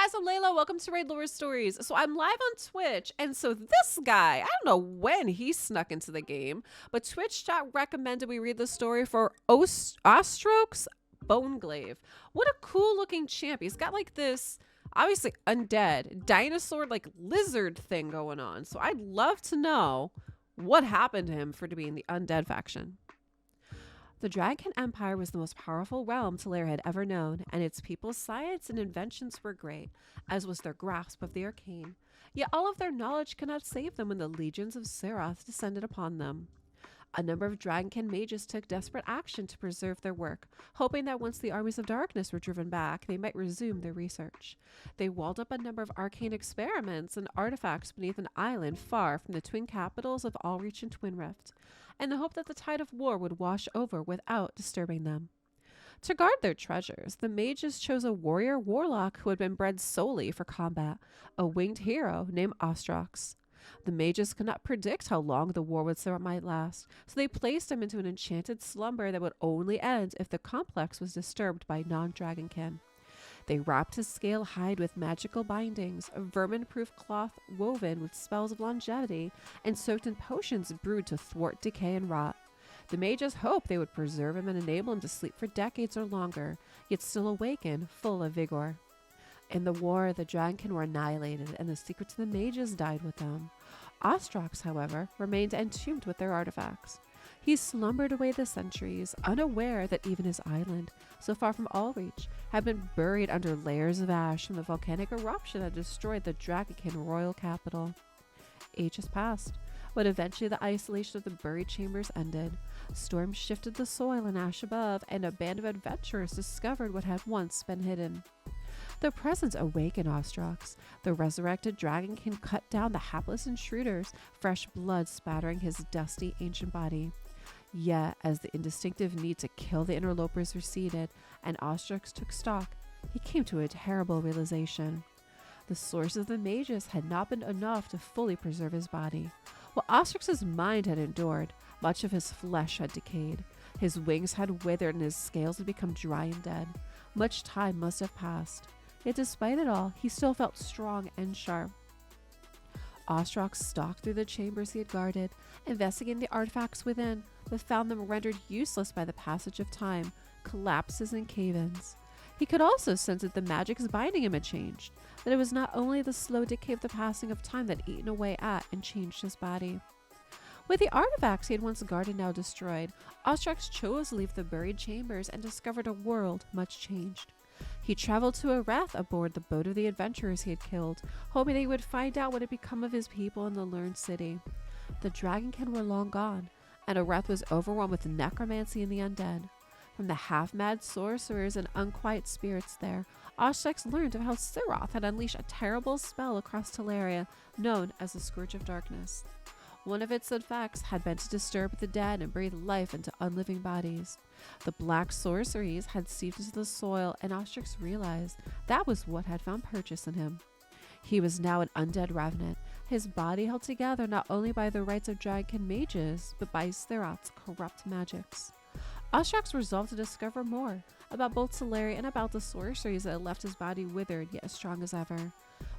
guys, I'm Layla. Welcome to raidlore Stories. So I'm live on Twitch, and so this guy, I don't know when he snuck into the game, but Twitch chat recommended we read the story for Ostrox Boneglaive. What a cool looking champ. He's got like this, obviously undead, dinosaur like lizard thing going on. So I'd love to know what happened to him for to be in the undead faction. The Dragon Empire was the most powerful realm Talair had ever known, and its people's science and inventions were great, as was their grasp of the arcane. Yet all of their knowledge could not save them when the legions of Serath descended upon them. A number of Dragonkin mages took desperate action to preserve their work, hoping that once the armies of darkness were driven back, they might resume their research. They walled up a number of arcane experiments and artifacts beneath an island far from the twin capitals of Allreach and Twinrift, in the hope that the tide of war would wash over without disturbing them. To guard their treasures, the mages chose a warrior warlock who had been bred solely for combat, a winged hero named Ostrox. The mages could not predict how long the war with Serath might last, so they placed him into an enchanted slumber that would only end if the complex was disturbed by non-dragonkin. They wrapped his scale hide with magical bindings, a vermin-proof cloth woven with spells of longevity, and soaked in potions brewed to thwart decay and rot. The mages hoped they would preserve him and enable him to sleep for decades or longer, yet still awaken, full of vigor. In the war, the Dragonkin were annihilated, and the secrets of the mages died with them. Ostrox, however, remained entombed with their artifacts. He slumbered away the centuries, unaware that even his island, so far from Allreach, had been buried under layers of ash from the volcanic eruption that destroyed the Dragonkin royal capital. Ages passed, but eventually the isolation of the buried chambers ended. Storms shifted the soil and ash above, and a band of adventurers discovered what had once been hidden. Their presence awakened Ostrox. The resurrected Dragonkin cut down the hapless intruders, fresh blood spattering his dusty ancient body. Yet, as the instinctive need to kill the interlopers receded, and Ostrox took stock, he came to a terrible realization. The source of the mages had not been enough to fully preserve his body. While Ostrox's mind had endured, much of his flesh had decayed. His wings had withered and his scales had become dry and dead. Much time must have passed. Yet despite it all, he still felt strong and sharp. Ostrox stalked through the chambers he had guarded, investigating the artifacts within, but found them rendered useless by the passage of time, collapses and cave-ins. He could also sense that the magics binding him had changed, that it was not only the slow decay of the passing of time that eaten away at and changed his body. With the artifacts he had once guarded now destroyed, Ostrox chose to leave the buried chambers and discovered a world much changed. He traveled to Areth aboard the boat of the adventurers he had killed, hoping that he would find out what had become of his people in the learned city. The Dragonkin were long gone, and Areth was overwhelmed with necromancy and the undead. From the half-mad sorcerers and unquiet spirits there, Ostrox learned of how Serath had unleashed a terrible spell across Teleria, known as the Scourge of Darkness. One of its effects had been to disturb the dead and breathe life into unliving bodies. The black sorceries had seeped into the soil, and Ostrox realized that was what had found purchase in him. He was now an undead revenant, his body held together not only by the rites of Dragonkin mages, but by Serath's corrupt magics. Ostrox resolved to discover more about both Teleria and about the sorceries that had left his body withered yet as strong as ever.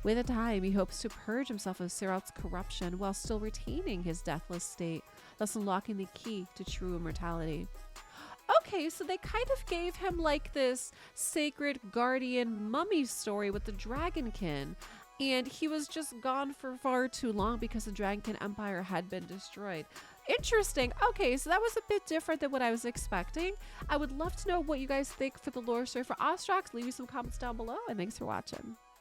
With the time, he hopes to purge himself of Serath's corruption while still retaining his deathless state, thus unlocking the key to true immortality. Okay, so they kind of gave him like this sacred guardian mummy story with the Dragonkin, and he was just gone for far too long because the Dragonkin Empire had been destroyed. Interesting. Okay, so that was a bit different than what I was expecting. I would love to know what you guys think for the lore story for Ostrox. Leave me some comments down below, and thanks for watching.